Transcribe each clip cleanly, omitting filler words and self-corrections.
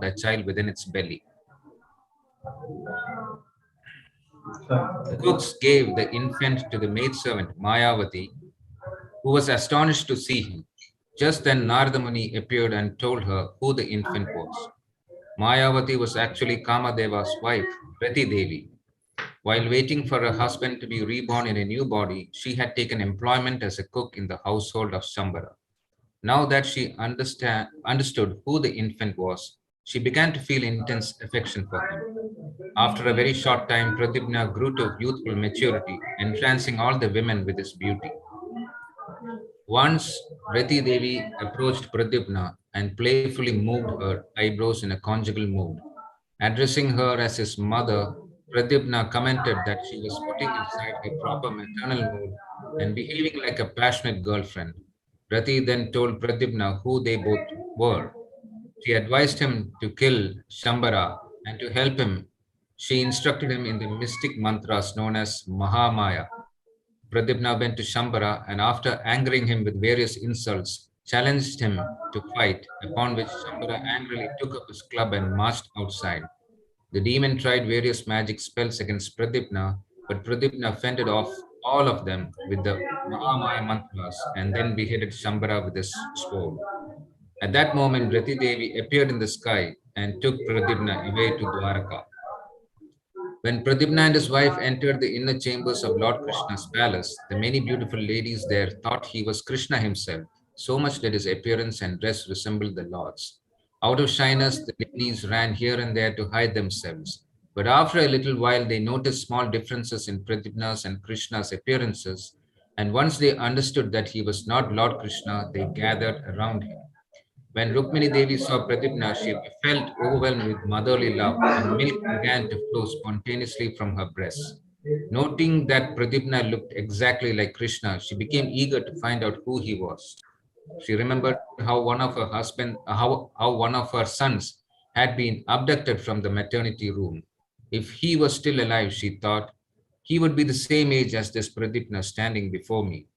a child within its belly. The cooks gave the infant to the maidservant Mayavati, who was astonished to see him. Just then Narada Muni appeared and told her who the infant was. Mayavati was actually Kamadeva's wife, Rati Devi. While waiting for her husband to be reborn in a new body, she had taken employment as a cook in the household of Shambhara. Now that she understood who the infant was, she began to feel intense affection for him. After a very short time, Pradyumna grew to youthful maturity, entrancing all the women with his beauty. Once, Rati Devi approached Pradyumna and playfully moved her eyebrows in a conjugal mood. Addressing her as his mother, Pradyumna commented that she was putting aside her proper maternal mood and behaving like a passionate girlfriend. Rati then told Pradyumna who they both were. She advised him to kill Shambhara, and to help him, she instructed him in the mystic mantras known as Mahamaya. Pradyumna went to Shambhara and, after angering him with various insults, challenged him to fight, upon which Shambhara angrily took up his club and marched outside. The demon tried various magic spells against Pradyumna, but Pradyumna fended off all of them with the Mahamaya mantras and then beheaded Shambhara with his sword. At that moment, Rati Devi appeared in the sky and took Pradyumna away to Dwaraka. When Pradyumna and his wife entered the inner chambers of Lord Krishna's palace, the many beautiful ladies there thought he was Krishna himself, so much that his appearance and dress resembled the Lord's. Out of shyness, the ladies ran here and there to hide themselves. But after a little while, they noticed small differences in Pradyumna's and Krishna's appearances, and once they understood that he was not Lord Krishna, they gathered around him. When Rukmini Devi saw Pradyumna, she felt overwhelmed with motherly love, and milk began to flow spontaneously from her breasts. Noting that Pradyumna looked exactly like Krishna, she became eager to find out who he was. She remembered how one of her sons had been abducted from the maternity room. If he was still alive, she thought, he would be the same age as this Pradyumna standing before me.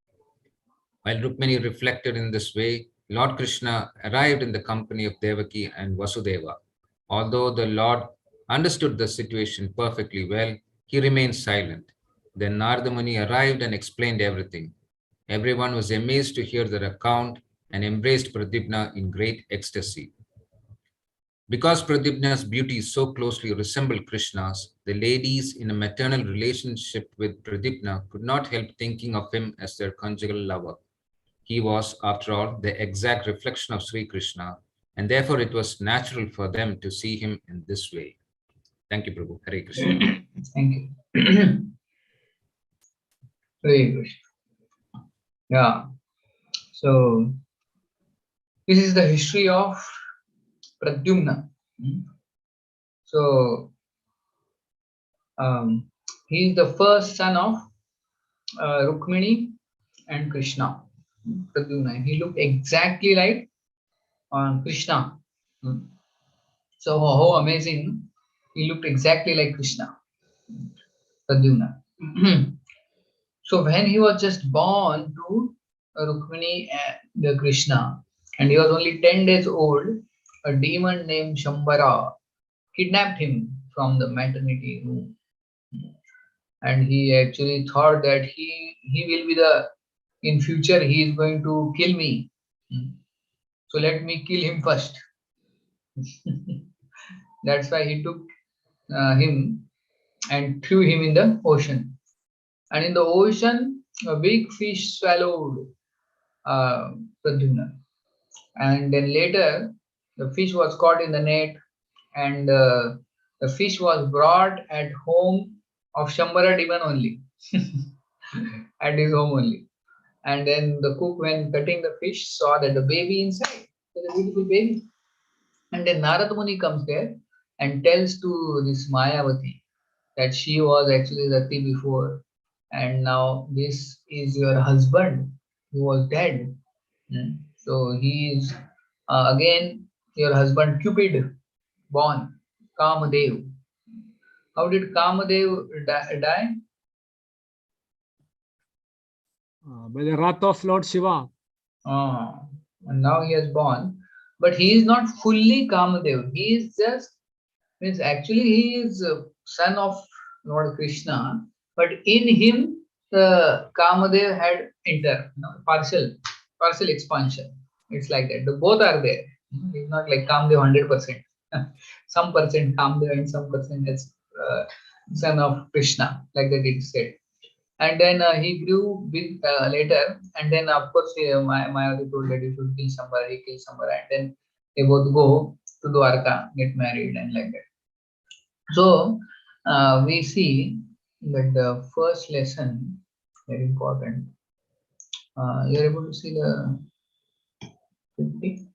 While Rukmini reflected in this way, Lord Krishna arrived in the company of Devaki and Vasudeva. Although the Lord understood the situation perfectly well, he remained silent. Then Narada Muni arrived and explained everything. Everyone was amazed to hear the account and embraced Pradyumna in great ecstasy. Because Pradyumna's beauty so closely resembled Krishna's, the ladies in a maternal relationship with Pradyumna could not help thinking of him as their conjugal lover. He was, after all, the exact reflection of Sri Krishna, and therefore it was natural for them to see him in this way. Thank you, Prabhu. Hare Krishna. Thank you. Very good. Yeah. So this is the history of Pradyumna. So he is the first son of Rukmini and Krishna. Pradyumna. He looked exactly like Krishna. So how amazing! He looked exactly like Krishna. Pradyumna. So when he was just born to Rukmini and the Krishna, and he was only 10 days old, a demon named Shambhara kidnapped him from the maternity room. And he actually thought that he will be in future he is going to kill me. So let me kill him first. That's why he took him and threw him in the ocean. And in the ocean, a big fish swallowed Pradyumna. And then later, the fish was caught in the net, and the fish was brought at home of Shambhara demon only, at his home only. And then the cook, when cutting the fish, saw that the baby inside, there's a beautiful baby. And then Narada Muni comes there and tells to this Mayavati that she was actually Rati before, and now this is your husband who was dead. So he is again your husband Cupid born, Kamadev. How did Kamadev die? By the wrath of Lord Shiva. And now he has born. but he is not fully Kamadev. He is just, means actually he is a son of Lord Krishna, but in him the Kamadev had partial expansion. It's like that. The both are there. It's not like Kamadev 100%. Some percent Kamadev and some percent as son of Krishna, like that it is said. And then he grew big later, and then of course Mayavati told that you should kill somebody, he kills somebody, and then they both go to Dwarka, get married, and like that. So we see that the first lesson, very important. You're able to see the 50?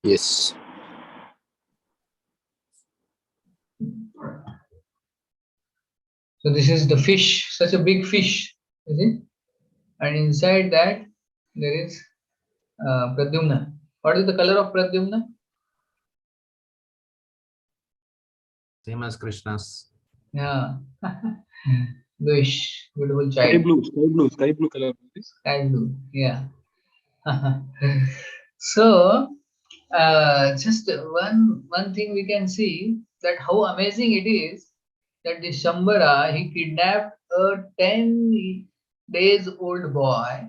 Yes. So this is the fish, such a big fish, is it? And inside that there is Pradyumna. What is the color of Pradyumna? Same as Krishna's. Yeah. Wish, beautiful Sky child. sky blue color. Sky blue. Yeah. So just one thing we can see, that how amazing it is that the Shambara, he kidnapped a 10 days old boy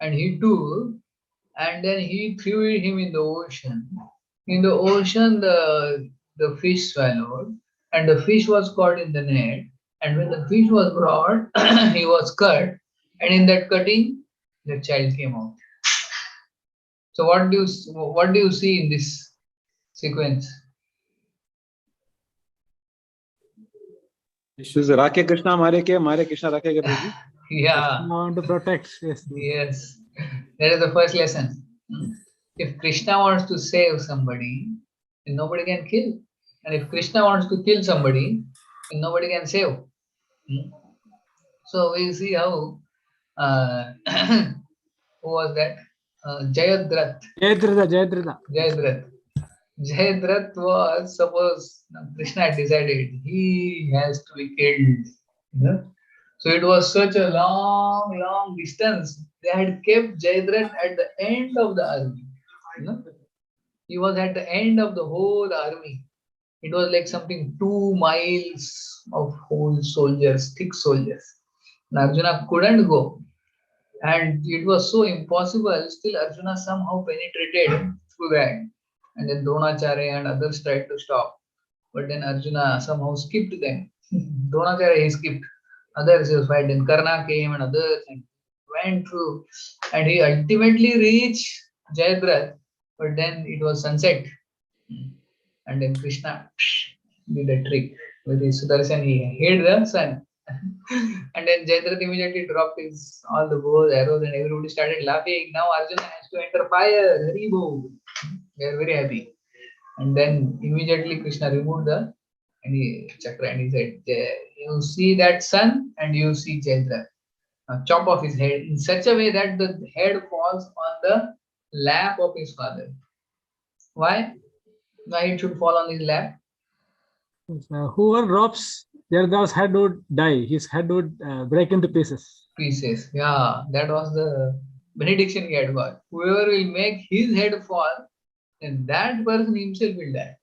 and he took, and then he threw him in the ocean. In the ocean, the fish swallowed, and the fish was caught in the net. And when the fish was brought, he was cut, and in that cutting, the child came out. So what do you see in this sequence? This is Rakhe Krishna Mare Krishna Rakhe ke Prabhu. Yeah. Want to protect. Yes. Yes. That is the first lesson. If Krishna wants to save somebody, then nobody can kill. And if Krishna wants to kill somebody, then nobody can save. So we see how who was that? Jayadrat. Jayadratha. Jayadrat was, suppose Krishna had decided he has to be killed. You know? So it was such a long distance. They had kept Jayadrat at the end of the army. You know? He was at the end of the whole army. It was like something 2 miles of whole soldiers, thick soldiers. And Arjuna couldn't go. And it was so impossible. Still, Arjuna somehow penetrated through that. And then Dronacharya and others tried to stop. But then Arjuna somehow skipped them. Dronacharya he skipped. Others he fight. Then Karna came and others and went through. And he ultimately reached Jayadrat. But then it was sunset. And then Krishna did a trick with his Sudarshan. He hid the sun. And then Jayadrat immediately dropped his all the bows, arrows, and everybody started laughing. Now Arjuna has to enter fire. Haribo. They are very happy. And then immediately Krishna removed the chakra and he said, "You see that sun, and you see Jayadrat. Now chop off his head in such a way that the head falls on the lap of his father." Why? Why it should fall on his lap? Whoever drops Jayadratha's head would die. His head would break into pieces. Pieces. Yeah, that was the benediction he had got. Whoever will make his head fall, then that person himself will die.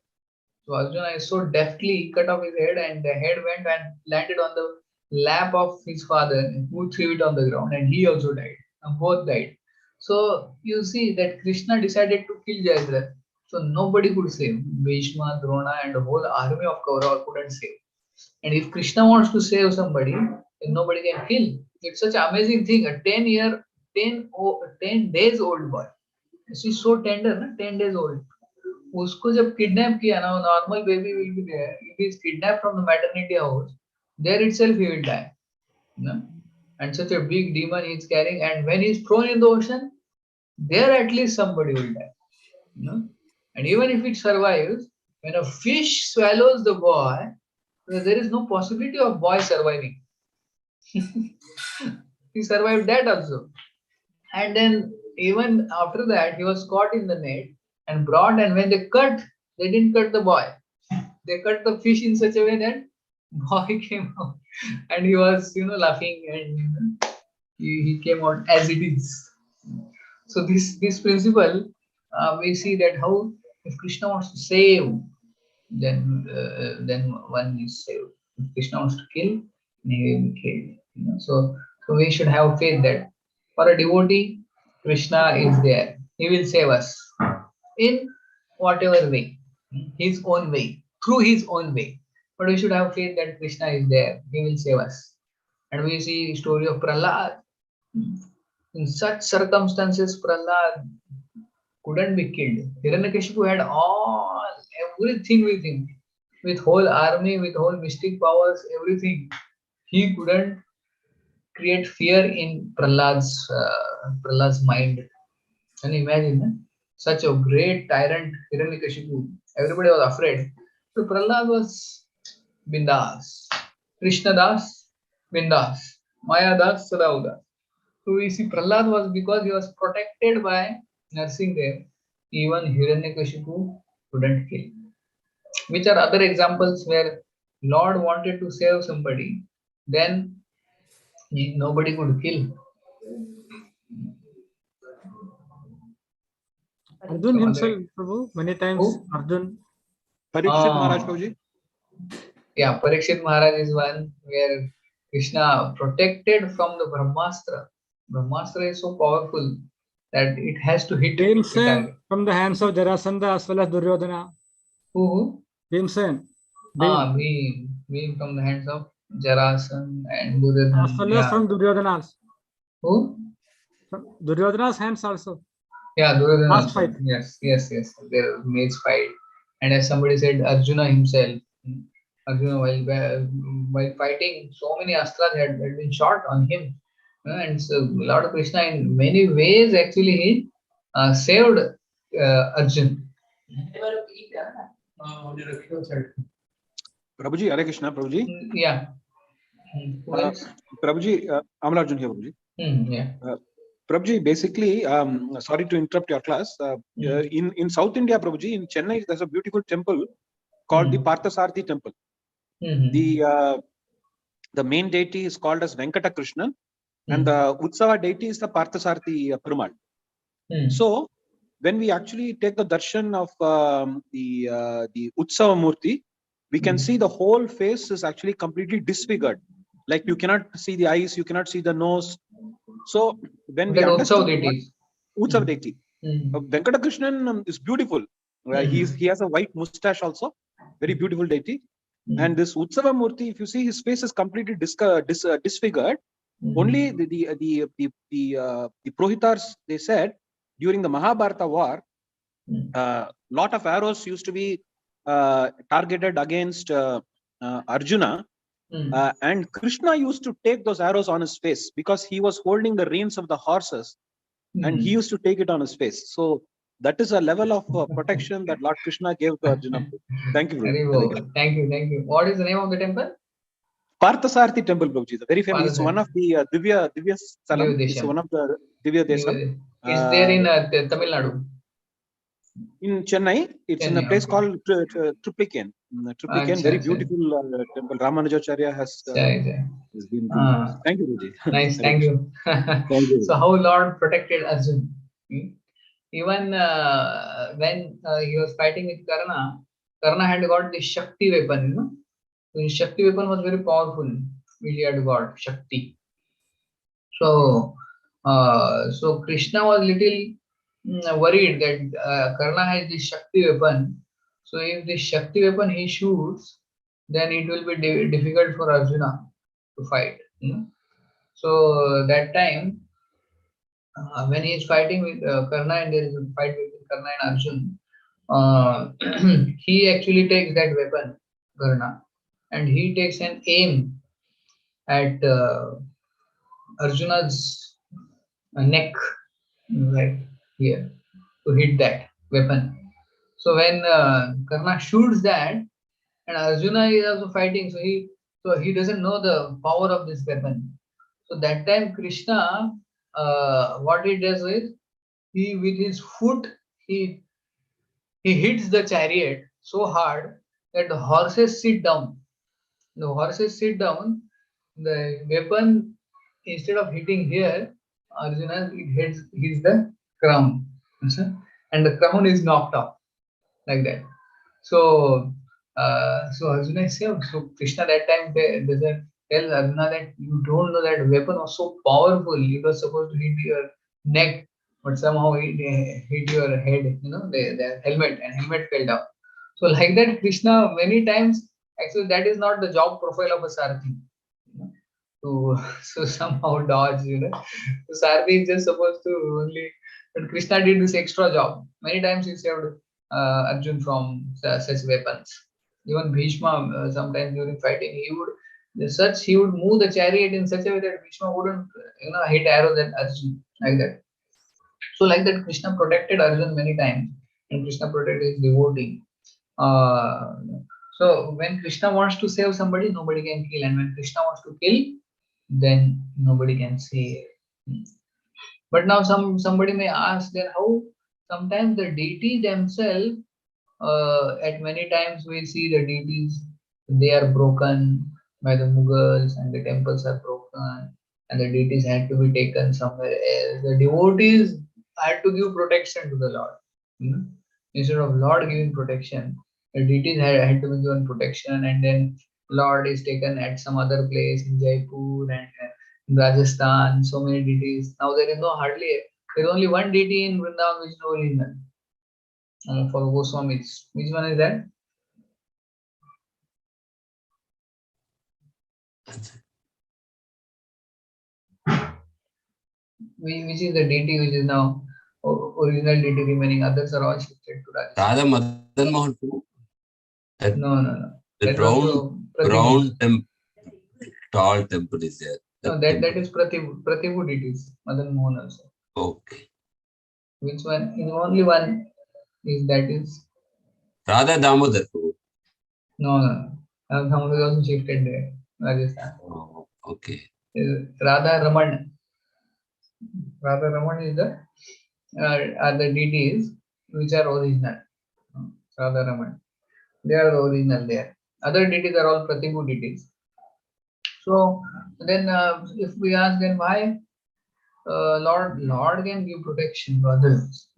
So Arjuna is so deftly cut off his head, and the head went and landed on the lap of his father, who threw it on the ground, and he also died. And both died. So you see that Krishna decided to kill Jayadratha. So nobody could save. Bhishma, Drona, and the whole army of Kaurava couldn't save. And if Krishna wants to save somebody, then nobody can kill. It's such an amazing thing. A 10 days old boy. She's so tender, na? 10 days old. उसको जब kidnap किया ना, normal baby will be there. If he is kidnapped from the maternity house, there itself he will die. You know? And such a big demon he is carrying, and when he is thrown in the ocean, there at least somebody will die. You know? And even if it survives, when a fish swallows the boy, there is no possibility of boy surviving. He survived that also. And then even after that, he was caught in the net and brought, and when they didn't cut the boy. They cut the fish in such a way that boy came out and he was, laughing, and He came out as it is. So this principle, we see that how if Krishna wants to save, then one is saved. If Krishna wants to kill, then he will be killed. So we should have faith that for a devotee, Krishna is there. He will save us in whatever way, his own way, through his own way. But we should have faith that Krishna is there. He will save us. And we see story of Prahlad. In such circumstances, Prahlad couldn't be killed. Hiranyakashipu had everything with him, with whole army, with whole mystic powers, everything. He couldn't create fear in Prahlad's mind. Can you imagine? Such a great tyrant, Hiranyakashipu. Everybody was afraid. So Prahlad was Bindas. Krishna Das, Bindas. Maya Das, Sadaudas. So we see Prahlad was because he was protected by Narsingadev, even Hiranyakashipu couldn't kill. Which are other examples where Lord wanted to save somebody, then nobody could kill. Arjun Some himself, other, Prabhu, many times who? Arjun. Parikshit Maharaj Ah, Prabhuji. yeah, Parikshit Maharaj is one where Krishna protected from the Brahmastra. Brahmastra is so powerful that it has to hit the Bhimsen target. from the hands of Jarasandha as well as Duryodhana. Who? Bhimsen. Ah, Bhim. being from the hands of Jarasan and As Duryodhan. well as Yeah. from Duryodhana. Who? From Duryodhana's hands also. Yeah, Duryodhan Last also. fight. Yes. There mage fight. And as somebody said, Arjuna himself. Arjuna, while fighting, so many astras had been shot on him. And so Lord Krishna, in many ways, actually, he saved Arjun. Prabhuji, Hare Krishna, Prabhuji. Yeah. Who else? Prabhuji, Amalarjun here, Prabhuji. Yeah. Prabhuji, basically, sorry to interrupt your class. In South India, Prabhuji, in Chennai, there's a beautiful temple called the Parthasarathi temple. The main deity is called as Venkata Krishnan, and the Utsava deity is the Parthasarathi Perumal. So, when we actually take the darshan of the Utsava Murti, we can see the whole face is actually completely disfigured. Like you cannot see the eyes, you cannot see the nose. So when we understood Utsav deity, Venkata Krishnan is beautiful. He has a white mustache also, very beautiful deity. And this Utsava Murti, if you see, his face is completely disfigured. Only the Prohitars, they said during the Mahabharata war, lot of arrows used to be targeted against Arjuna, and Krishna used to take those arrows on his face because he was holding the reins of the horses, and he used to take it on his face. So that is a level of protection that Lord Krishna gave to Arjuna. Thank you, Prabhu. Thank you. What is the name of the temple? Parthasarathi temple, Prabhuji, very famous. It's one of the Divya Salam. It's one of the Divya Desam. Is there in Tamil Nadu? In Chennai, it's in a place called Triplicane. Triplicane, very beautiful temple. Ramanujacharya has been. Thank you, Prabhuji. Nice, thank you. So how Lord protected Arjun? Even when he was fighting with Karna had got the Shakti weapon, So his Shakti weapon was very powerful, which he had got, Shakti. So Krishna was little worried that Karna has this Shakti weapon. So if this Shakti weapon he shoots, then it will be difficult for Arjuna to fight. So that time, when he is fighting with Karna and there is a fight between Karna and Arjun, he actually takes that weapon, Karna, and he takes an aim at Arjuna's neck, right here, to hit that weapon. So when Karna shoots that, and Arjuna is also fighting, so he doesn't know the power of this weapon. So that time Krishna, what he does is, he with his foot he hits the chariot so hard that the horses sit down. The horses sit down. The weapon instead of hitting here, Arjuna hits the crown, and the crown is knocked off like that. So, so Arjuna is saved. So Krishna that time doesn't tell Arjuna that you don't know that weapon was so powerful. It was supposed to hit your neck, but somehow it hit your head. The helmet, and helmet fell down. So like that, Krishna many times, actually that is not the job profile of a Sarathi. You know, to so somehow dodge. So Sarathi is just supposed to only. But Krishna did this extra job. Many times he saved Arjun from such weapons. Even Bhishma, sometimes during fighting, he would move the chariot in such a way that Bhishma wouldn't hit arrows at Arjun like that. So like that, Krishna protected Arjun many times, and Krishna protected his devotee. Uh, so when Krishna wants to save somebody, nobody can kill, and when Krishna wants to kill, then nobody can save. But now somebody may ask that how sometimes the deity themselves, at many times we see the deities, they are broken by the Mughals, and the temples are broken, and the deities had to be taken somewhere else. The devotees had to give protection to the Lord. Instead of Lord giving protection, the deities had to be given protection, and then Lord is taken at some other place in Jaipur and in Rajasthan. So many deities. Now there is only one deity in Vrindavan which is original. For Goswamis. Which one is that? Which is the deity which is now original deity remaining? Others are all shifted to Rajasthan. Radha Madan Mohan Prabhu. No. The brown tall temple is there. No, that is Pratibhu deities. Madan Mohan also. Okay. Which one? In only one is Radha Damodar Prabhu. No. Damodar is also shifted there. Rajasthan. Oh, okay. Radha Raman. Radha Raman is are the deities which are original. Radha Raman. They are the original there. Other deities are all Pratibhu deities. So then, if we ask, then why Lord can give protection to others,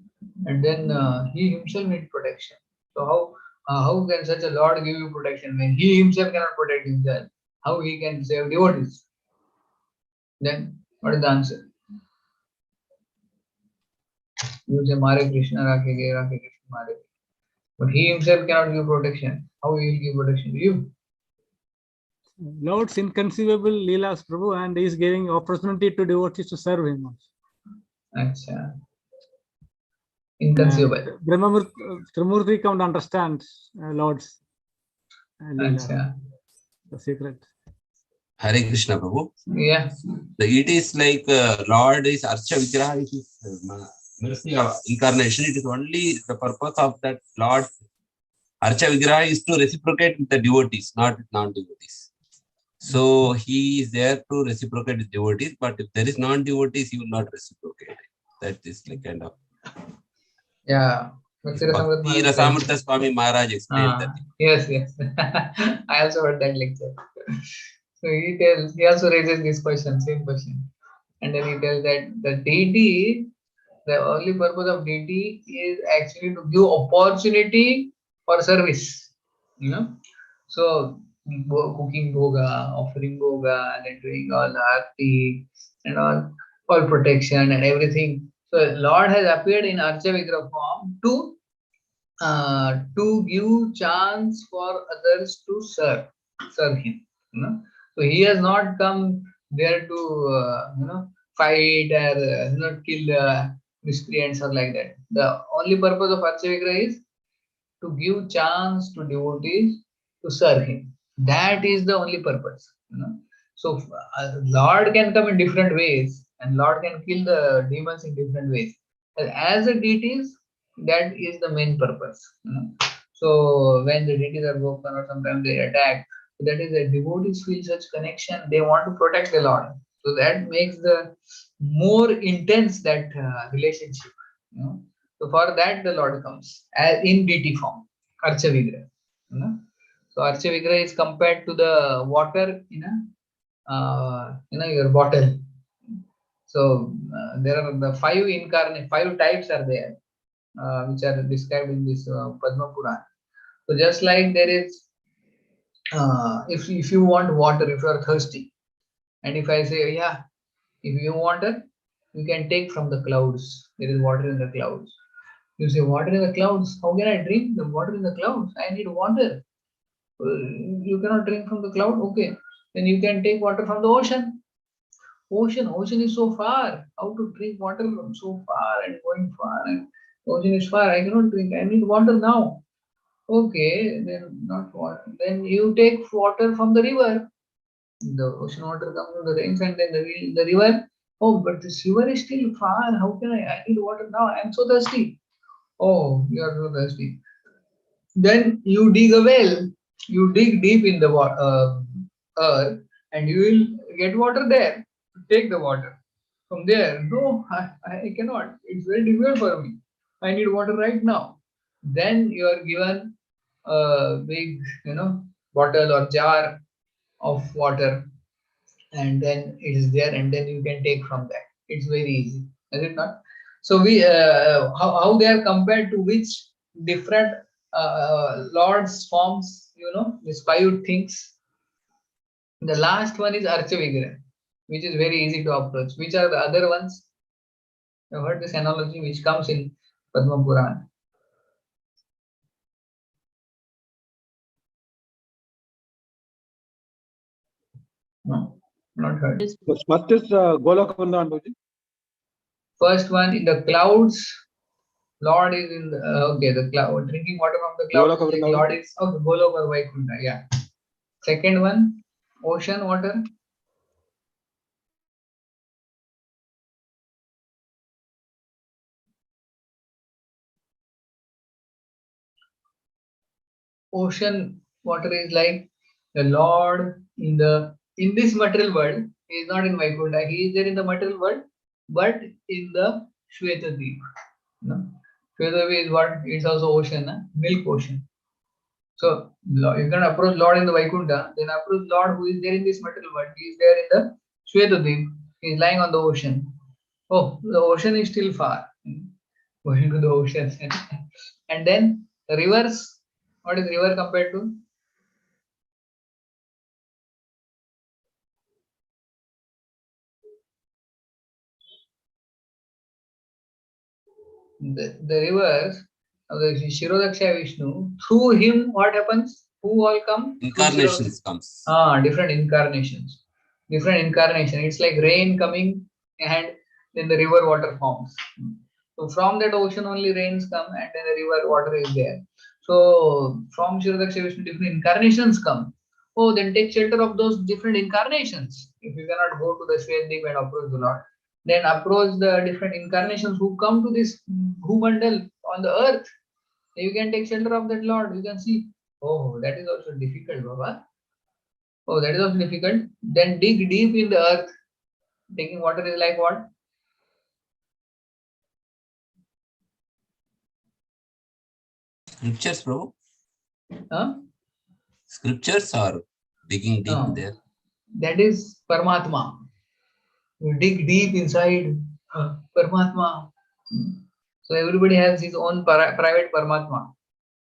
and then he himself needs protection. So how can such a Lord give you protection when he himself cannot protect himself? How he can save devotees? Then what is the answer? You say Mare Krishna Rakhe Krishna Mare. But he himself cannot give protection. How he will give protection to you? Lord's inconceivable Leelas, Prabhu, and he is giving opportunity to devotees to serve him. Achha. Inconceivable. Trimurti can't understand Lord's Leela, Achha. the secret. Hare Krishna Prabhu. Yeah. It is like Lord is Archa Vigraha, it is mercy incarnation. It is only the purpose of that Lord Archa Vigraha is to reciprocate with the devotees, not with non-devotees. So he is there to reciprocate with devotees, but if there is non-devotees, he will not reciprocate. That is like kind of. Yeah. Bhakti Rasamrita Swami Maharaj explained that. Yes. I also heard that lecture. So he also raises this question, same question. And then he tells that the deity, the only purpose of deity is actually to give opportunity for service. So cooking bhoga, offering bhoga, and then doing all the arti and all protection and everything. So Lord has appeared in Archa Vigraha form to give chance for others to serve him. So he has not come there to fight or kill miscreants or like that. The only purpose of Archa Vigraha is to give chance to devotees to serve him. That is the only purpose. So Lord can come in different ways, and Lord can kill the demons in different ways. As a deities, that is the main purpose. So when the deities are broken or sometimes they attack, that is the devotees feel such connection. They want to protect the Lord. So that makes the more intense that relationship. So for that the Lord comes as in deity form, Archa Vigraha. So Archa Vigraha is compared to the water in your bottle. So there are the five types are there, which are described in this Padma Purana. So just like there is, if you want water, if you are thirsty, and if I say, yeah, if you want water, you can take from the clouds. There is water in the clouds. You say, water in the clouds. How can I drink the water in the clouds? I need water. You cannot drink from the cloud. Okay, then you can take water from the ocean. Ocean is so far. How to drink water from so far and going far? And ocean is far. I cannot drink. I need water now. Okay, then not water. Then you take water from the river. The ocean water comes from the rains, and then the river. Oh, but this river is still far. How can I? I need water now. I am so thirsty. Oh, you are so thirsty. Then you dig a well. You dig deep in the earth, and you will get water there. Take the water from there. No, I cannot. It's very difficult for me. I need water right now. Then you are given a big, bottle or jar of water, and then it is there, and then you can take from that. It's very easy, is it not? So we how they are compared to which different lords forms, these five things. The last one is Archa Vigraha, which is very easy to approach. Which are the other ones? I've heard this analogy which comes in Padma Purana. No, not heard. First is Golok Vrindavan. First one in the clouds. Lord is in the okay. The cloud drinking water from the clouds. Goloka Vrindavan. Lord is Golok or Vaikuntha. Yeah. Second one, ocean water. Ocean water is like the Lord in this material world. He is not in Vaikuntha. He is there in the material world, but in the Shvetadvip. Shvetadvip is what? It's also ocean, milk ocean. So you can approach Lord in the Vaikuntha, then approach Lord who is there in this material world. He is there in the Shvetadvip. He is lying on the ocean. Oh, the ocean is still far. Going to the ocean. And then the rivers. What is river compared to? The rivers of the Shirodaksha Vishnu, through him what happens? Who all come? Incarnations comes. Different incarnations. Different incarnation. It's like rain coming and then the river water forms. So from that ocean only rains come and then the river water is there. So from Shirodaksha Vishnu different incarnations come. Oh, then take shelter of those different incarnations. If you cannot go to the Shveddeep and approach the Lord, then approach the different incarnations who come to this Bhumandal on the earth. You can take shelter of that Lord. You can see, oh, that is also difficult, Baba. Oh, that is also difficult. Then dig deep in the earth. Taking water is like what? Scriptures, Prabhu? Huh? Scriptures or digging deep No. there? That is Paramatma. You dig deep inside Paramatma. So everybody has his own private Paramatma.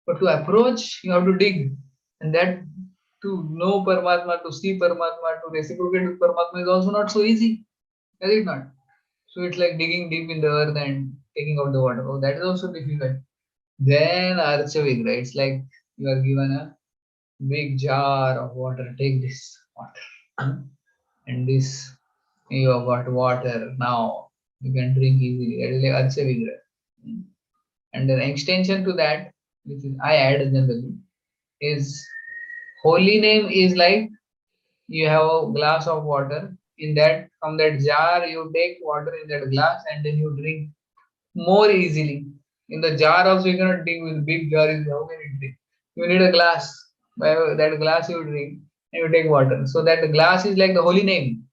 But to approach, you have to dig. And that to know Paramatma, to see Paramatma, to reciprocate with Paramatma is also not so easy. Is it not? So it's like digging deep in the earth and taking out the water. Oh, that is also difficult. Then Archa Vigraha, it's like you are given a big jar of water. Take this water. And this, you have got water now. You can drink easily. That is like Archa Vigraha. And the extension to that, which is I add generally, is holy name is like you have a glass of water. In that, from that jar, you take water in that glass and then you drink more easily. In the jar also you cannot drink with big jar. How can you drink? You need a glass. By that glass you drink and you take water. So that the glass is like the holy name.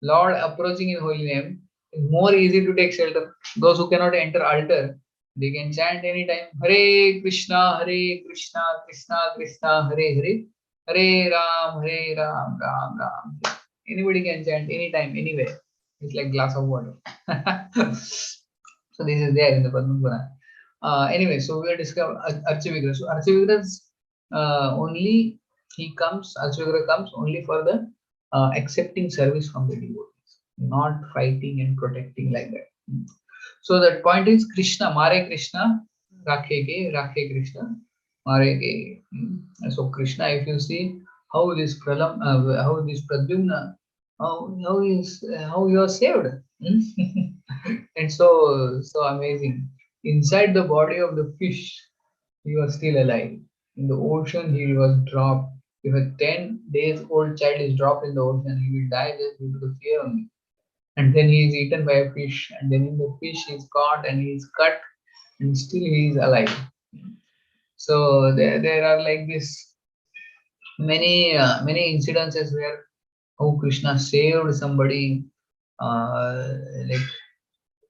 Lord approaching in holy name is more easy to take shelter. Those who cannot enter altar, they can chant anytime. Hare Krishna, Krishna Krishna, Hare Hare, Hare Ram, Ram Ram. Anybody can chant anytime, anywhere. It's like glass of water. So this is there in the Padma Purana. Anyway, so we are discovering Archavigra. So Archavigra's only Archavigra comes only for the accepting service from the devotees, not fighting and protecting like that. So that point is Krishna, Mare Krishna, Rakhe Krishna, Mare ke. So Krishna, if you see how this how this Pradyumna, how you are saved, and so amazing. Inside the body of the fish, he was still alive. In the ocean, he was dropped. If a 10 days old child is dropped in the ocean, he will die just due to the fear only. And then he is eaten by a fish, and then in the fish he is caught and he is cut, and still he is alive. So there are like this many incidences where how Krishna saved somebody like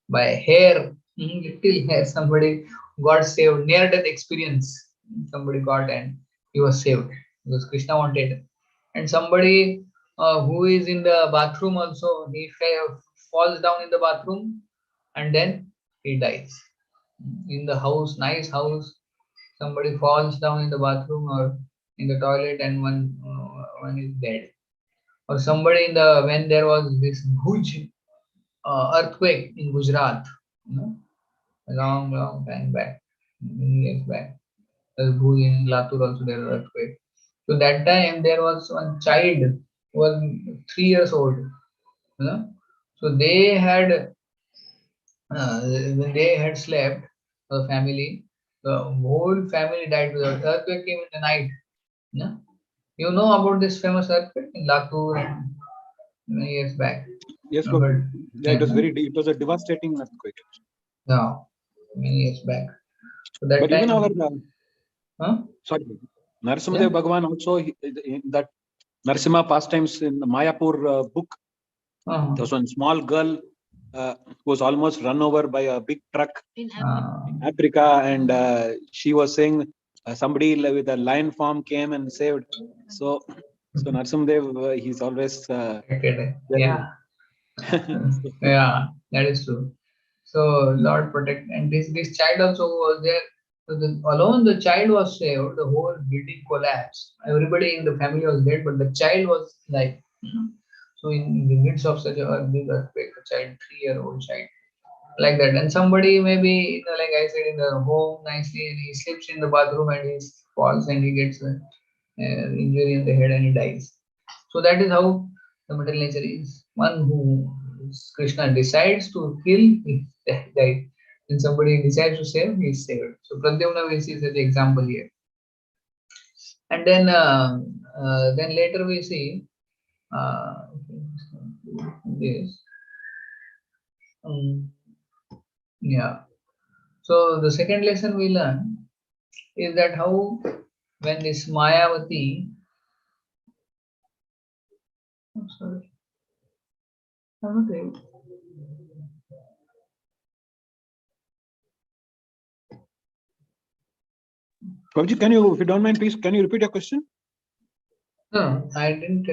by hair, little hair, somebody got saved, near death experience. Somebody got and he was saved because Krishna wanted. And somebody who is in the bathroom also, he falls down in the bathroom and then he dies. In the house, nice house, somebody falls down in the bathroom or in the toilet and one is dead. Or somebody in the when there was this Bhuj earthquake in Gujarat, you know, a long time back, many years back. There's Bhuj in Latur also there was earthquake. So that time there was one child who was 3 years old. You know? So they had when they had slept, the family, the whole family died because earthquake came in the night. Yeah? You know about this famous earthquake in Latur and many years back. Yes, You Prabhu. heard? Yeah, it was it was a devastating earthquake. No, many years back. So that But time, even our huh? sorry, Narasimhadev Yeah. Bhagavan also in that Narasimha pastimes in the Mayapur book, Uh-huh. there was one small girl who was almost run over by a big truck in Africa, and she was saying somebody with a lion form came and saved. So Narasimhadev, he's always Yeah. Yeah, that is true. So Lord protect, and this child also was there. So alone the child was saved. The whole building collapsed. Everybody in the family was dead, but the child was alive. So in the midst of such a big earthquake, a child, 3-year-old child, like that, and somebody maybe like I said in the home nicely, and he slips in the bathroom and he falls and he gets injury in the head and he dies. So that is how the material nature is. One who Krishna decides to kill, he dies. And somebody decides to save, he is saved. So Pradyumna we see such example here. And then later we see this. Yeah. So the second lesson we learn is that how when this Mayavati, sorry, I'm not able. Prabhuji, can you, if you don't mind, please, can you repeat your question? No, I didn't.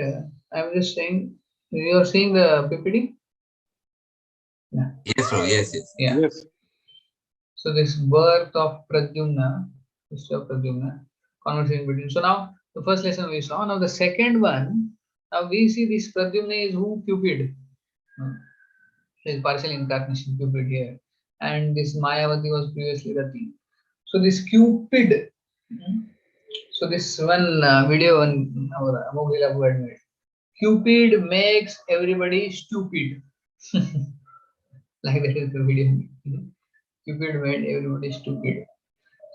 I'm just saying, you are seeing the PPT? Yeah. Yes, Prabhu. Yes. Yeah. Yes. So this birth of Pradyumna, history of Pradyumna, conversation between. So now the first lesson we saw. Now the second one, now we see this Pradyumna is who? Cupid. Is partial incarnation Cupid here. And this Mayavati was previously Rati. So this Cupid, so this one video on our Amogila who had made. Cupid makes everybody stupid. Like that is the video. Cupid made everybody stupid.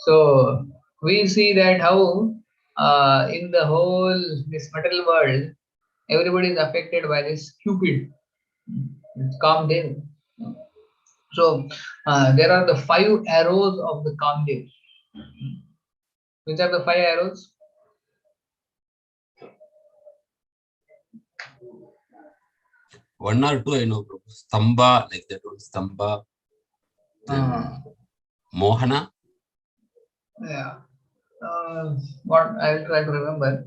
So we see that how in the whole this material world, everybody is affected by this Cupid. It's Kamdev. So there are the 5 arrows of the Kamdev. Which are the 5 arrows? One or two, I know, Prabhu. Stamba, like that one. Stamba. Then Mohana. Yeah. What I will try to remember.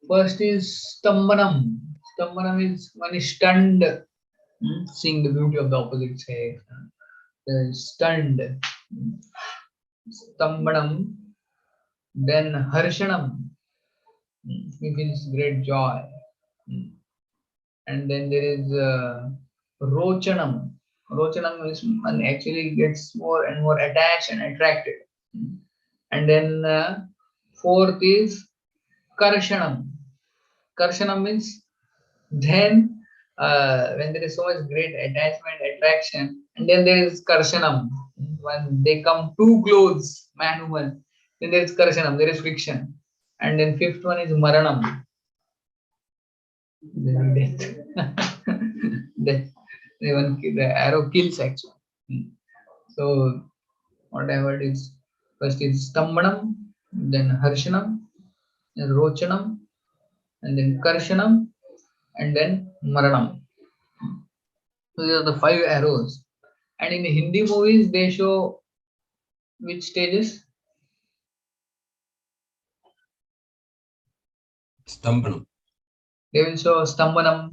First is Stambanam. Stambanam is one is stunned. seeing the beauty of the opposite sex, stunned, stambanam, then harshanam, he feels great joy, and then there is rochanam. Rochanam is one actually gets more and more attached and attracted, and then fourth is karshanam. Karshanam means then when there is so much great attachment, attraction, and then there is karshanam. When they come too close, man, woman, then there is karshanam, there is friction. And then fifth one is maranam, then death. Death. The arrow kills actually. So whatever it is, first is stambanam, then harshanam, then rochanam, and then karshanam, and then maranam. So these are the 5 arrows. And in the Hindi movies, they show which stages? Stambanam. They will show Stambanam,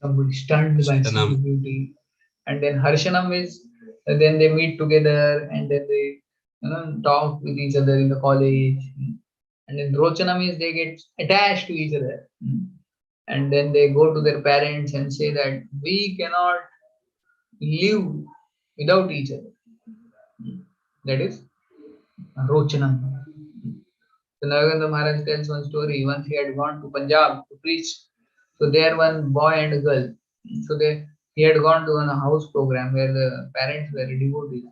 somebody stunned by Stambanam. beauty. And then Harshanam is, then they meet together and then they talk with each other in the college. And then Rochanam is they get attached to each other. And then they go to their parents and say that we cannot live without each other. That is Rochanam. So Narayananda Maharaj tells one story. Once he had gone to Punjab to preach. So there one boy and a girl. So he had gone to a house program where the parents were devotees.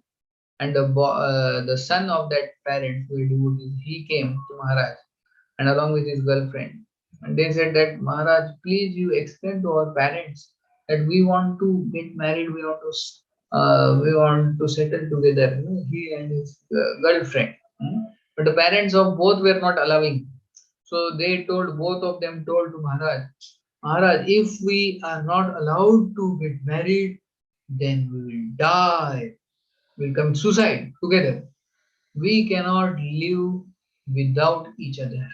And the son of that parent who were devotees, he came to Maharaj and along with his girlfriend. And they said that Maharaj, please you explain to our parents that we want to get married, we want to settle together. He and his girlfriend. But the parents of both were not allowing. So they told, both of them told to Maharaj, Maharaj, if we are not allowed to get married, then we will die. We'll commit suicide together. We cannot live without each other.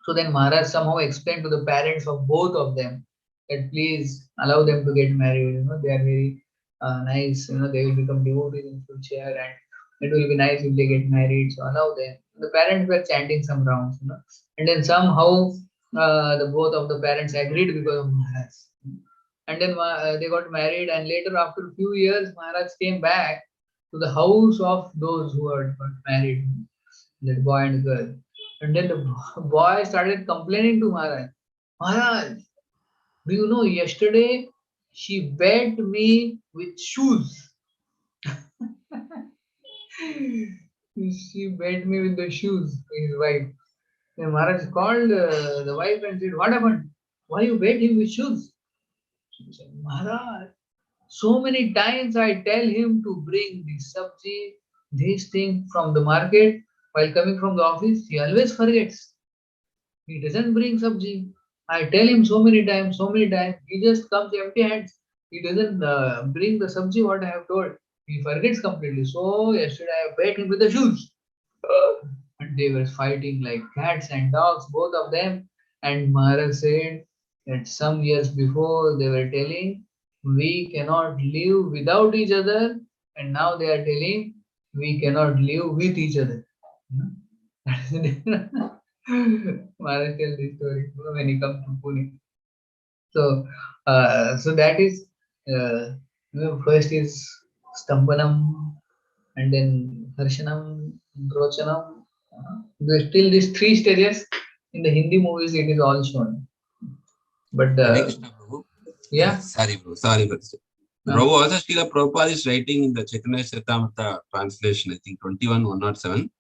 So then Maharaj somehow explained to the parents of both of them that please allow them to get married. They are very nice. They will become devotees in future, and it will be nice if they get married. So allow them. The parents were chanting some rounds. And then somehow the both of the parents agreed because of Maharaj. And then they got married, and later after a few years, Maharaj came back to the house of those who had got married, that boy and girl. And then the boy started complaining to Maharaj, Maharaj, do you know yesterday she beat me with shoes. She beat me with the shoes, his wife. Then Maharaj called the wife and said, what happened? Why you beat him with shoes? She said, Maharaj, so many times I tell him to bring this sabji, this thing from the market. While coming from the office, he always forgets. He doesn't bring sabji. I tell him so many times, he just comes empty hands. He doesn't bring the sabji what I have told. He forgets completely. So yesterday I beat him with the shoes. And they were fighting like cats and dogs, both of them. And Maharaj said that some years before they were telling we cannot live without each other, and now they are telling we cannot live with each other. Maharaj tells this story when he comes to Pune. So, so that is first is Stambanam, and then Harshanam, Rochanam. There's still these 3 stages in the Hindi movies. It is all shown. But Hare Krishna, Prabhu. yeah. Sorry, bro. Prabhu also Srila Prabhupada is writing in the Chaitanya Charitamrita translation, I think 21:107.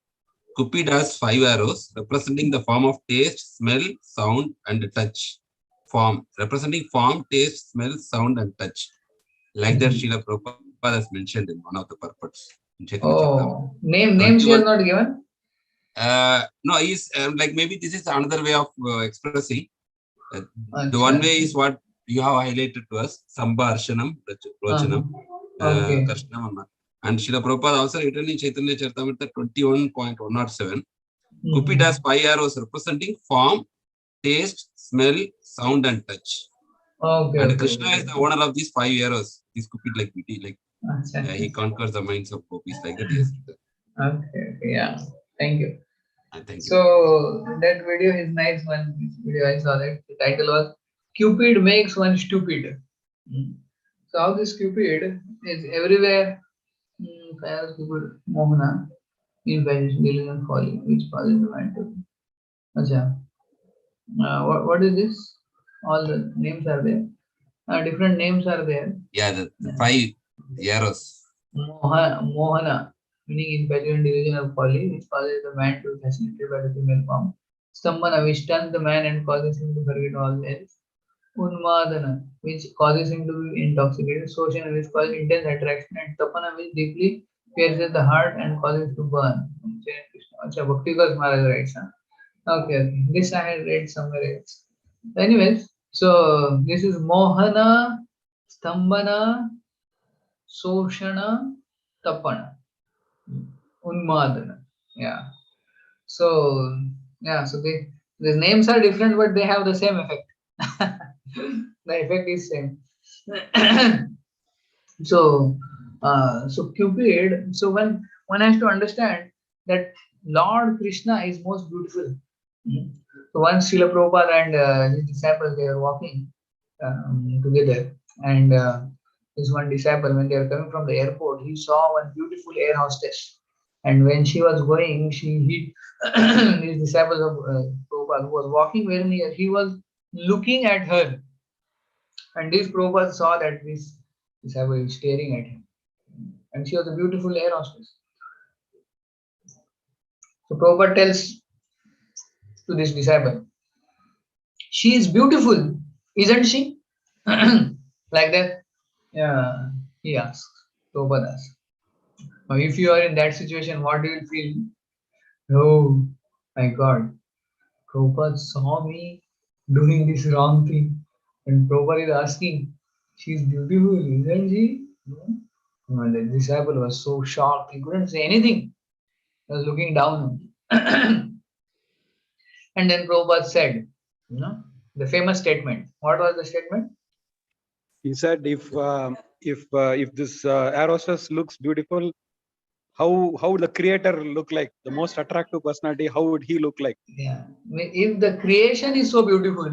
Cupid has 5 arrows representing the form of taste, smell, sound, and touch. Representing form, taste, smell, sound, and touch. Like that, Srila Prabhupada has mentioned in one of the purports. Oh, name she has not given? No, he's like maybe this is another way of expressing. The one way is what you have highlighted to us: Samba, Arshanam, Rochanam, Karshanam. And Srila Prabhupada also written in Chaitanya Charitamrita 21:107. Cupid has 5 arrows representing form, taste, smell, sound, and touch. Okay, And okay, Krishna okay. is the owner of these 5 arrows. This Cupid like beauty, like Acha, he acha. conquers the minds of gopis like that. Yes. Okay, okay, yeah. Thank you. Thank you. So that video is nice one. This video I saw that. The title was Cupid Makes One Stupid. Mm. So how this Cupid is everywhere. Fires Cupid Mohana in fashion, diligent folly, which causes the man to. Acha. What is this? All the names are there. Different names are there. Yeah, the Yeah. 5 arrows. Mohana, meaning infatuation, delusion of folly, which causes the man to be fascinated by the female form. Stambhana, which stuns the man and causes him to forget all else. Unmadana, which causes him to be intoxicated. Soshana, which causes intense attraction. And Tapana, which deeply pierces the heart and causes to burn. Acha, Bhakti Vikas Maharaj writes. Okay, okay. This I had read somewhere else. Anyways, so this is Mohana, Stambhana, Soshana, Tapana, Unmadana. Yeah. So yeah, so the names are different, but they have the same effect. The effect is same. So so Cupid. So when one has to understand that Lord Krishna is most beautiful. Mm. So once Srila Prabhupada and his disciples they are walking together, and his one disciple when they are coming from the airport, he saw one beautiful air hostess, and when she was going, he his disciples of Prabhupada who was walking very near, he was looking at her, and this Prabhupada saw that this disciple is staring at him, and she was a beautiful air hostess. So Prabhupada tells to this disciple, she is beautiful, isn't she? Like that. Yeah, he asks. Prabhupada asks. Now, if you are in that situation, what do you feel? Oh my God, Prabhupada saw me doing this wrong thing. And Prabhupada is asking, she's beautiful, isn't she? No? And the disciple was so shocked, he couldn't say anything. He was looking down. And then Prabhupada said, the famous statement. What was the statement? He said, if this air hostess looks beautiful, how would the creator look like? The most attractive personality, how would he look like? Yeah. If the creation is so beautiful,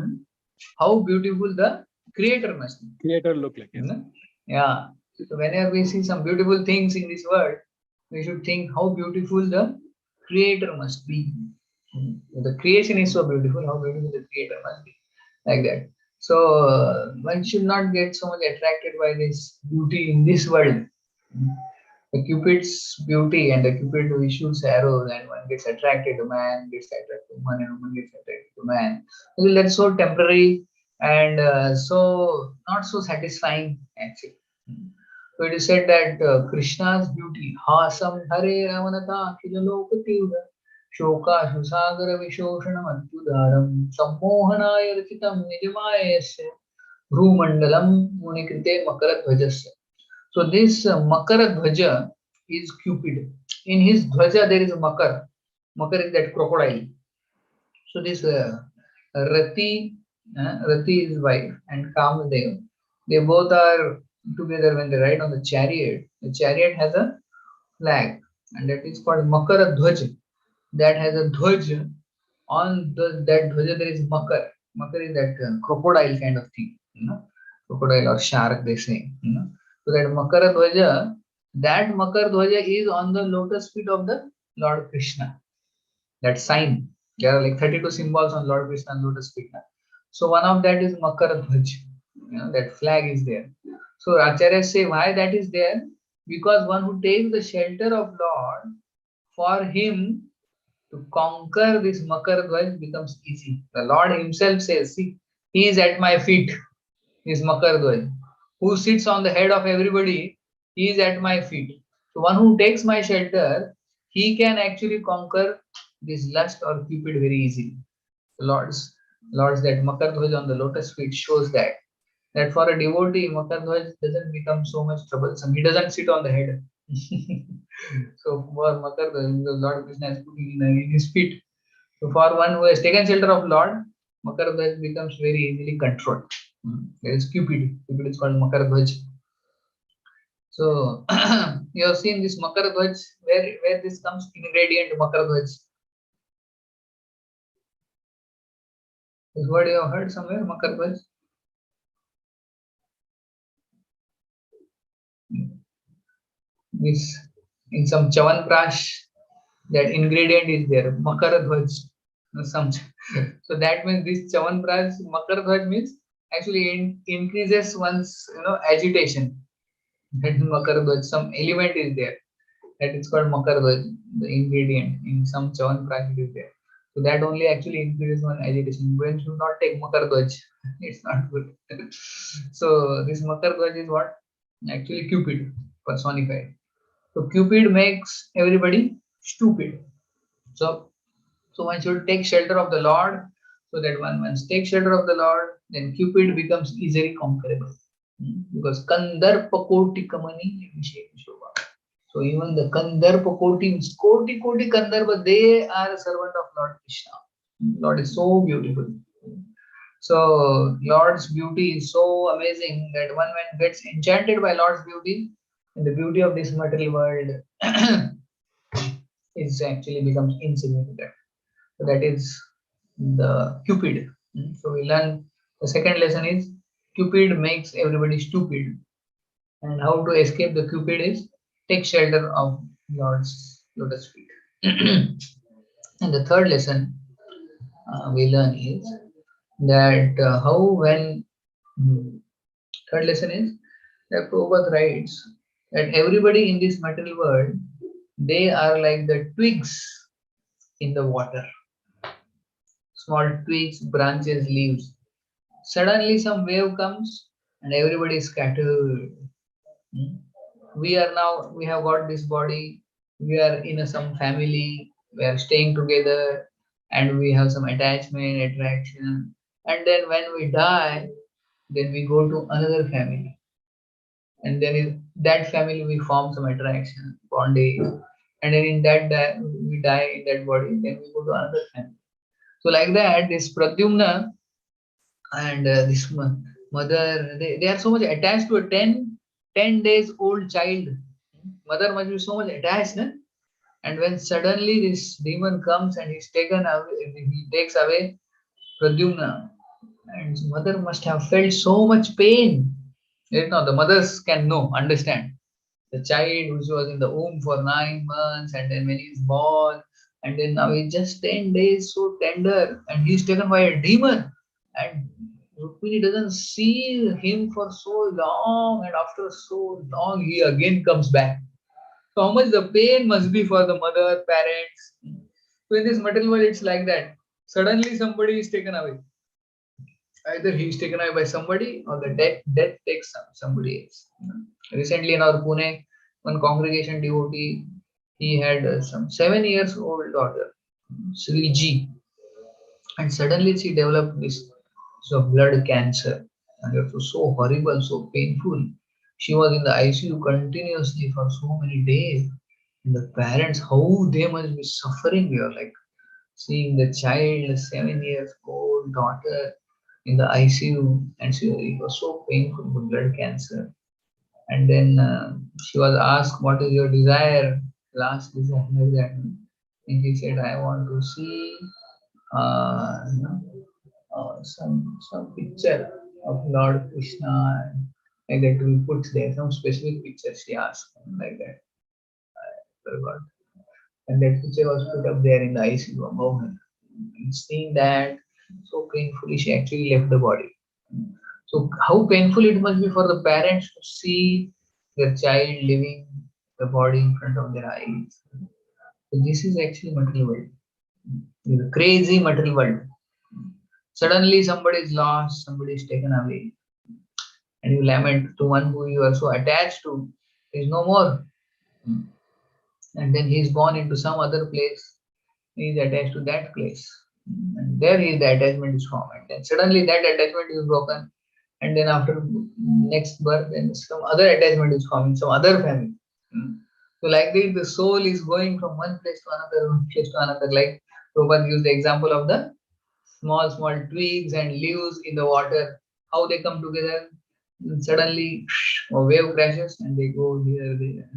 how beautiful the creator must be. Creator look like, yes. Yeah. So whenever we see some beautiful things in this world, we should think how beautiful the creator must be. The creation is so beautiful, how beautiful the creator must be. Like that. So one should not get so much attracted by this beauty in this world. The Cupid's beauty and the Cupid who shoots arrows and one gets attracted to man, gets attracted to woman, and woman gets attracted to man. Well, that's so temporary and so not so satisfying actually. So it is said that Krishna's beauty, Hasam Hare Ramanata Khilalokativa Shoka Shusagara Vishoshanam Atyudaram Sammohanaya Rachitam Nijamayasya Bhrumandalam Munikrite Makaradhvajasya. So this Makara Dhwaja is Cupid. In his Dhwaja there is a Makar. Makar is that crocodile. So this Rati, Rati is wife and Kamadev. They both are together when they ride on the chariot. The chariot has a flag and that is called Makara Dhwaj. That has a Dhwaj. On that Dhwaja there is Makar. Makar is that crocodile kind of thing. Crocodile or shark they say. So that Makara Dhwaja, that Makar Dhwaja is on the lotus feet of the Lord Krishna. That sign. There are like 32 symbols on Lord Krishna's lotus feet. So one of that is Makara Dhwaj. That flag is there. So Acharyas say why that is there? Because one who takes the shelter of Lord, for him to conquer this Makar Dhwaj becomes easy. The Lord himself says, see, he is at my feet, is Makar Dhwaj. Who sits on the head of everybody, he is at my feet. So one who takes my shelter, he can actually conquer this lust or Cupid very easily. The Lord's that Makar Dhwaj on the lotus feet shows that for a devotee, Makar Dhwaj doesn't become so much troublesome. He doesn't sit on the head. So for Makar Dhwaj, the Lord Krishna is putting in his feet. So for one who has taken shelter of Lord, Makar Dhwaj becomes very easily controlled. There is Cupid. Cupid is called Makar Dhwaj. So you have seen this Makar Dhwaj, where this comes ingredient Makar Dhwaj. This word you have heard somewhere, Makar Dhwaj. This in some Chavan Prash, that ingredient is there, Makar Dhwaj. So that means this Chavan Prash, Makar Dhwaj means actually increases one's agitation. That is Makar Dhwaj. Some element is there. That is called Makar Dhwaj, the ingredient in some Chavan Prash is there. So that only actually increases one agitation. One should not take Makar Dhwaj. It's not good. So this Makar Dhwaj is what? Actually Cupid personified. So Cupid makes everybody stupid. So one should take shelter of the Lord, so that when one takes shelter of the Lord, then Cupid becomes easily conquerable. Because Kandar Pakoti Kamani Shobha. So even the Kandar Pakoti, Koti Kandar, they are a servant of Lord Krishna. Lord is so beautiful. So Lord's beauty is so amazing that one man gets enchanted by Lord's beauty, and the beauty of this material world is actually becomes insignificant. So that is the Cupid. So we learn the second lesson is Cupid makes everybody stupid, and how to escape the Cupid is take shelter of Lord's lotus feet. And the third lesson we learn is that third lesson is that Prabhupada writes that everybody in this material world, they are like the twigs in the water. Small twigs, branches, leaves. Suddenly some wave comes and everybody is scattered. We have got this body, we are in some family, we are staying together, and we have some attachment, attraction. And then when we die, then we go to another family. And then in that family we form some attraction, bondage. And then in that we die in that body, then we go to another family. So like that, this Pradyumna and this mother, they are so much attached to a 10 days old child. Mother must be so much attached. No? And when suddenly this demon comes and he's taken away, he takes away Pradyumna, and his mother must have felt so much pain. The mothers can understand. The child which was in the womb for 9 months, and then when he's born, and then now he's just 10 days, so tender, and he's taken by a demon. And Rukmini doesn't see him for so long, and after so long, he again comes back. So how much the pain must be for the mother, parents. So in this material world, it's like that. Suddenly somebody is taken away. Either he is taken away by somebody, or the death takes somebody else. Recently in our Pune, one congregation devotee, he had some 7 years old daughter, Sri G, and suddenly she developed this blood cancer, and it was so horrible, so painful. She was in the ICU continuously for so many days. And the parents, how they must be suffering here, like seeing the child, 7 years old daughter, in the ICU, and it was so painful with blood cancer. And then she was asked, "What is your desire? Last desire?" Like that. And he said, "I want to see some picture of Lord Krishna." Like that, we put there some specific picture. She asked, like that. I forgot. And that picture was put up there in the ICU above her. And seeing that, so painfully, she actually left the body. So how painful it must be for the parents to see their child leaving the body in front of their eyes. So this is actually material world. It's a crazy material world. Suddenly somebody is lost, somebody is taken away, and you lament to one who you are so attached to, is no more. And then he is born into some other place, he is attached to that place. And there the attachment is formed. And then suddenly that attachment is broken. And then after next birth, then some other attachment is forming, some other family. So like this, the soul is going from one place to another, one place to another. Like Prabhupada used the example of the small twigs and leaves in the water. how they come together. And suddenly, a wave crashes and they go here, there.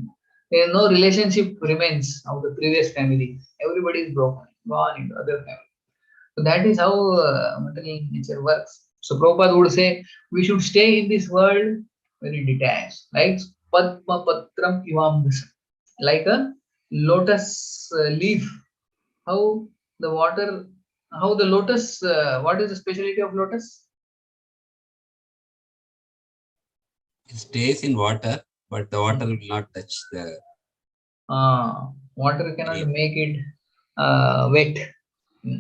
There no relationship remains of the previous family. Everybody is broken, gone into other family. So that is how material nature works. So Prabhupada would say we should stay in this world very detached, like Padma Patram Ivambasa, like a lotus leaf. How the water, how the lotus, what is the specialty of lotus? It stays in water, but the water will not touch the Water cannot leaf. make it wet. Hmm.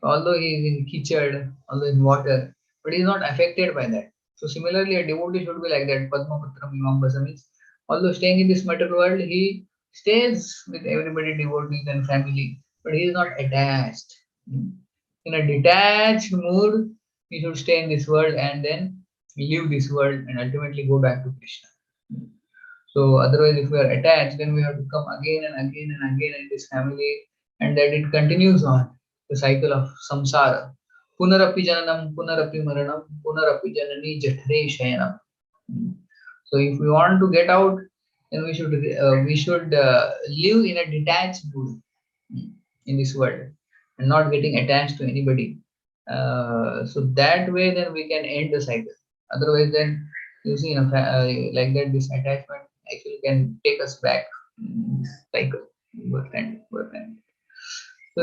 Although he is in kitchen, although in water, but he is not affected by that. So similarly, a devotee should be like that. Padma Patram Imam means, although staying in this material world, he stays with everybody, devotees and family, but he is not attached. Hmm. In a detached mood, he should stay in this world and then leave this world and ultimately go back to Krishna. Hmm. So otherwise, if we are attached, then we have to come again and again and again in this family, and that it continues on the cycle of samsara. Punarapi jananam, punarapi maranam, punarapi janani jathare shayanam. So if we want to get out, then we should live in a detached mood in this world and not getting attached to anybody. So that way, then we can end the cycle. Otherwise, then you see, like that, this attachment actually can take us back cycle. Birth and. So,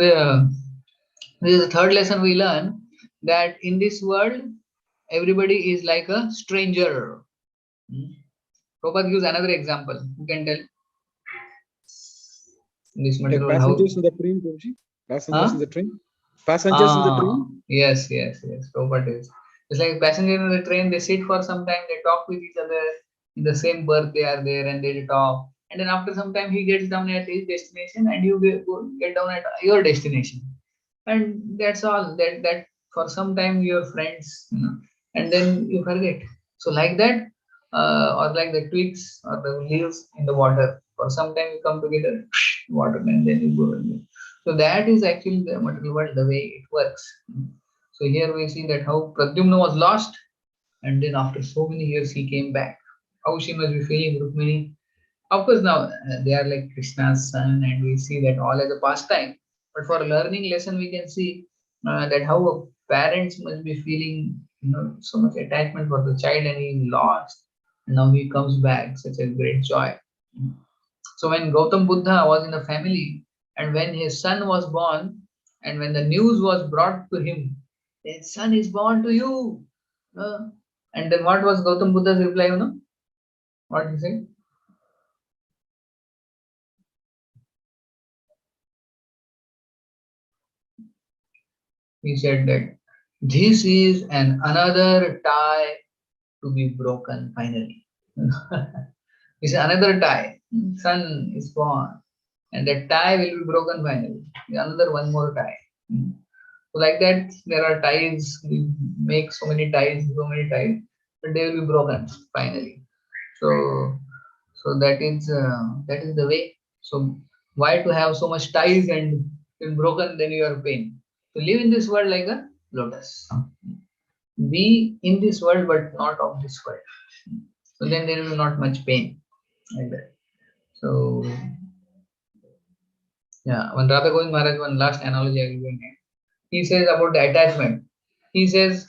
this is the third lesson we learn, that in this world, everybody is like a stranger. Hmm. Prabhupada gives another example. You can tell in this Like material how. passengers in the train, Prabhuji? Passengers Huh? in the train? Passengers in the train? Yes, yes, yes. Prabhupada is. It's like passenger in the train, they sit for some time, they talk with each other in the same berth, they are there and they talk. And then after some time, he gets down at his destination and you get down at your destination. And that's all. That for some time you're friends, and then you forget. So like that, or like the twigs or the leaves in the water. For some time you come together, water, and then you go again. So that is actually the material world, the way it works. So here we see that how Pradyumna was lost, and then after so many years he came back. How she must be feeling, Rukmini. Of course, now they are like Krishna's son, and we see that all as a pastime. But for a learning lesson, we can see that how parents must be feeling, so much attachment for the child, and he lost. And now he comes back, such a great joy. So when Gautam Buddha was in a family, and when his son was born, and when the news was brought to him, his son is born to you. Uh, and then what was Gautam Buddha's reply? What he said? He said that this is another tie to be broken finally. This is another tie. Son is born, and that tie will be broken finally. Another one more tie. So like that, there are ties. We make so many ties, but they will be broken finally. So, so that is the way. So why to have so much ties and when broken, then you are pain. To live in this world like a lotus. Be in this world, but not of this world. So then there will be not much pain like that. So yeah, when Radha Govind Maharaj, one last analogy I will bring in. He says about the attachment. He says,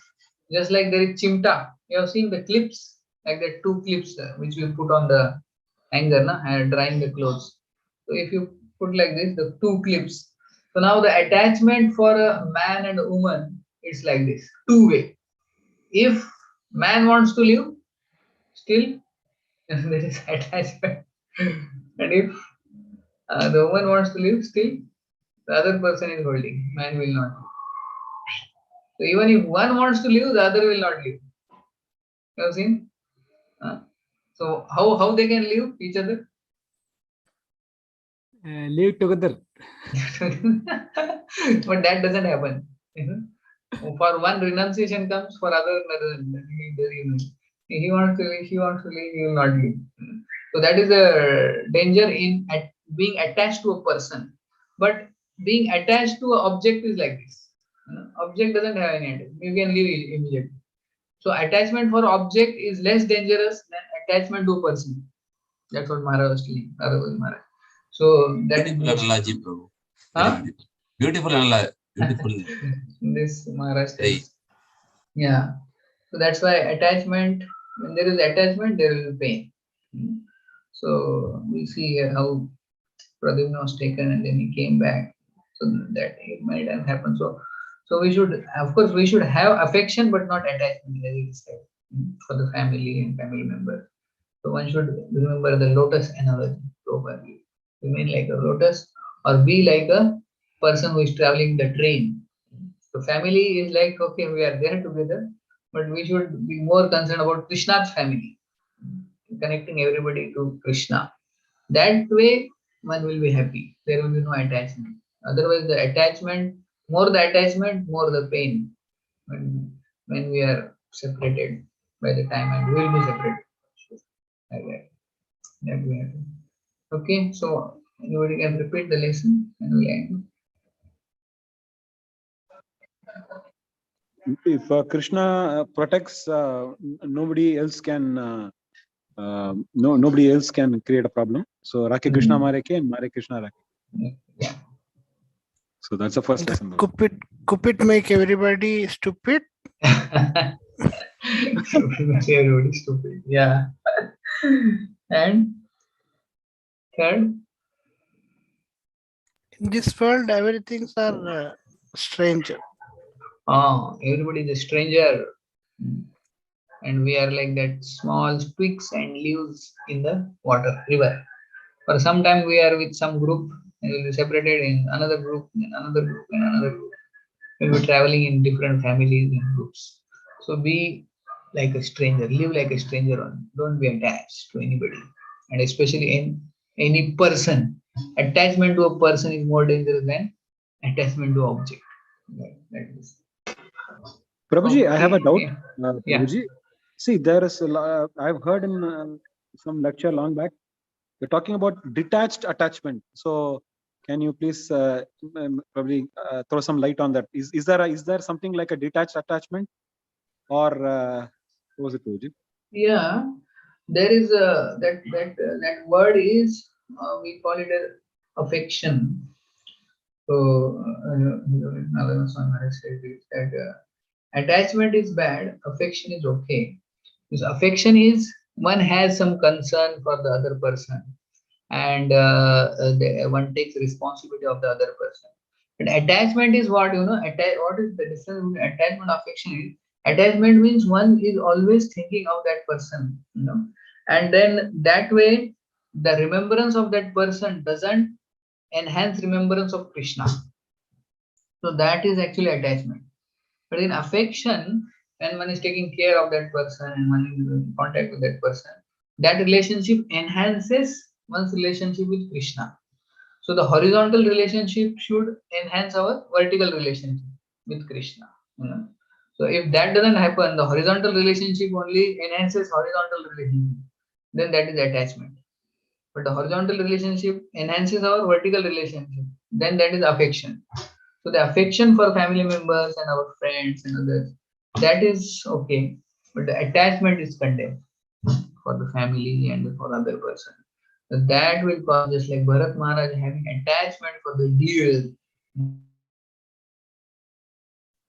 just like there is chimta, you have seen the clips, like the two clips which we put on the hanger, and drying the clothes. So if you put like this, the two clips. So now the attachment for a man and a woman is like this, two-way. If man wants to live, still there is attachment. And if the woman wants to live, still the other person is holding. Man will not. So even if one wants to live, the other will not live. You have seen? So how they can live each other? Live together. But that doesn't happen. For one renunciation comes, for other he wants to live, he wants to live, he will not live. So that is a danger in being attached to a person. But being attached to an object is like this. Object doesn't have any attachment. You can live immediately. So attachment for object is less dangerous than attachment to a person. That's what Maharaj was telling. Maharaj. So that is Beautiful analogy, Prabhu. Very huh? beautiful. Beautiful analogy. Beautiful. This Maharaj Very. tells. Yeah. So that's why attachment, when there is attachment, there will be pain. So we see here how Pradyumna was taken and then he came back. So that it many times happens. So we should, of course, we should have affection but not attachment, as it is said, for the family and family members. So one should remember the lotus analogy properly. Remain like a lotus or be like a person who is traveling the train. So family is like, okay, we are there together, but we should be more concerned about Krishna's family, connecting everybody to Krishna. That way, one will be happy. There will be no attachment. Otherwise, the attachment, more the pain when we are separated by the time and we will be separated. Like that. That we have to. Okay, so anybody can repeat the lesson and we end. If Krishna protects, nobody else can. Nobody else can create a problem. So Rakhe Krishna Mare ke and Mare Krishna Rakhe. Yeah. So that's the first lesson. Could it make everybody stupid? Everybody stupid. Yeah. And third, In this world, everything's are stranger. everybody is a stranger. And we are like that small twigs and leaves in the water, river. For some time we are with some group and we will be separated in another group, then another group, and another group. When we're traveling in different families and groups. So be like a stranger, live like a stranger on. Don't be attached to anybody. And especially in any person. Attachment to a person is more dangerous than attachment to object. Like this. Prabhuji, I have a doubt. Yeah. Prabhuji, see, there is I've heard in some lecture long back, you're talking about detached attachment. So can you please probably throw some light on that? Is there something like a detached attachment, or what was it, Prabhuji? Yeah, there is a that word is we call it a affection. So Nalana Swami said that attachment is bad, affection is okay. Because affection is one has some concern for the other person, and one takes responsibility of the other person. But attachment is what what is the difference between attachment and affection is? Attachment means one is always thinking of that person, and then that way the remembrance of that person doesn't enhance remembrance of Krishna. So that is actually attachment. But in affection, when one is taking care of that person and one is in contact with that person, that relationship enhances one's relationship with Krishna. So the horizontal relationship should enhance our vertical relationship with Krishna. So if that doesn't happen, the horizontal relationship only enhances horizontal relationship, then that is attachment. But the horizontal relationship enhances our vertical relationship, then that is affection. So the affection for family members and our friends and others, that is okay. But the attachment is condemned for the family and for other person. So that will cause, just like Bharat Maharaj having attachment for the deer.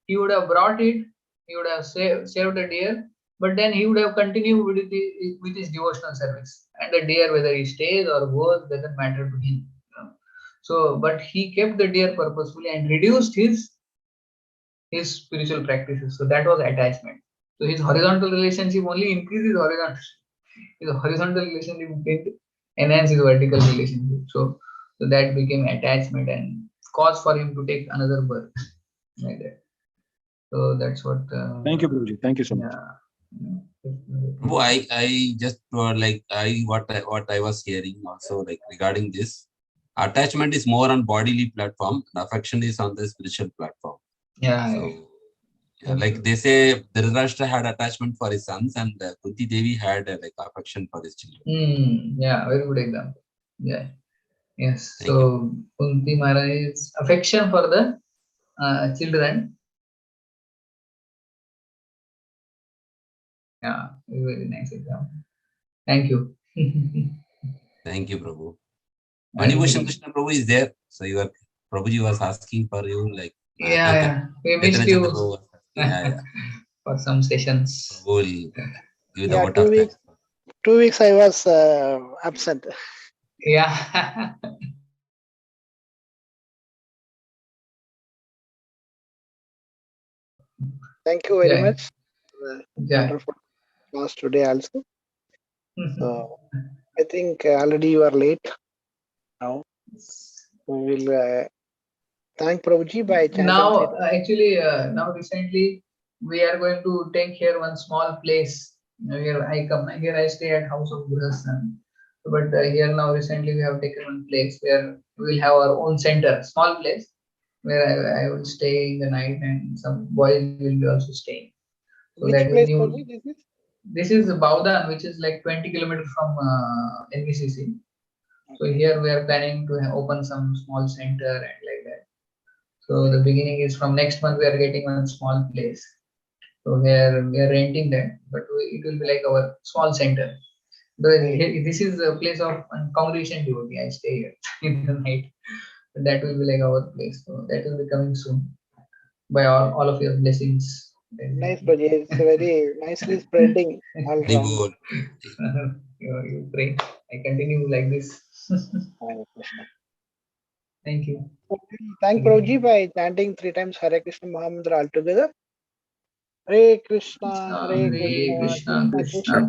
He would have brought it, he would have saved the deer, but then he would have continued with his devotional service. And the deer, whether he stays or goes, doesn't matter to him. So, but he kept the deer purposefully and reduced his spiritual practices. So that was attachment. So his horizontal relationship only increases horizontal. His horizontal relationship did enhance his vertical relationship. So that became attachment and cause for him to take another birth. Like that. So that's what. Thank you, Prabhuji. Thank you so much. Prabhu, I just what I was hearing also, like regarding this, attachment is more on bodily platform, and affection is on the spiritual platform. Yeah. So, like they say, Dhritarashtra had attachment for his sons, and Kunti Devi had like affection for his children. Yeah, very good example. Yeah. Yes. Thank you. So Kunti Maharaj's affection for the children Yeah, very nice example. Thank you. Thank you, Prabhu. Manibhushan Krishna Prabhu is there. So your Prabhuji was asking for you, like Yeah, we missed Chaitanya Chandra you Prabhu was asking, for some sessions. Prabhu will give the Yeah, vote of thanks. 2 weeks I was absent. Yeah. Thank you very Jai. much. Jai. Wonderful class today also. So I think already you are late now. We will thank Prabhuji by chanting Now, 3 times. actually, now recently we are going to take here one small place. Here I come. Here I stay at house of Gurustan. But here now recently we have taken one place where we will have our own center, small place where I will stay in the night and some boys will be also staying. So Which that is place, new. Prabhuji, this is? This is Baudan, which is like 20 kilometers from NVCC. So here we are planning to open some small center and like that. So the beginning is from next month. We are getting one small place. So we are renting that, but it will be like our small center. This is a place of congregation devotee. I stay here in the night. That will be like our place. So that will be coming soon by all of your blessings. Nice, Prabhuji. It's very nicely spreading all around. Haribol. You pray. I continue like this. Hare Krishna. Thank you. Thank Prabhuji by chanting 3 times Hare Krishna Mahamantra altogether. Hare Krishna, Hare Hare Krishna, Krishna, Krishna Krishna Krishna,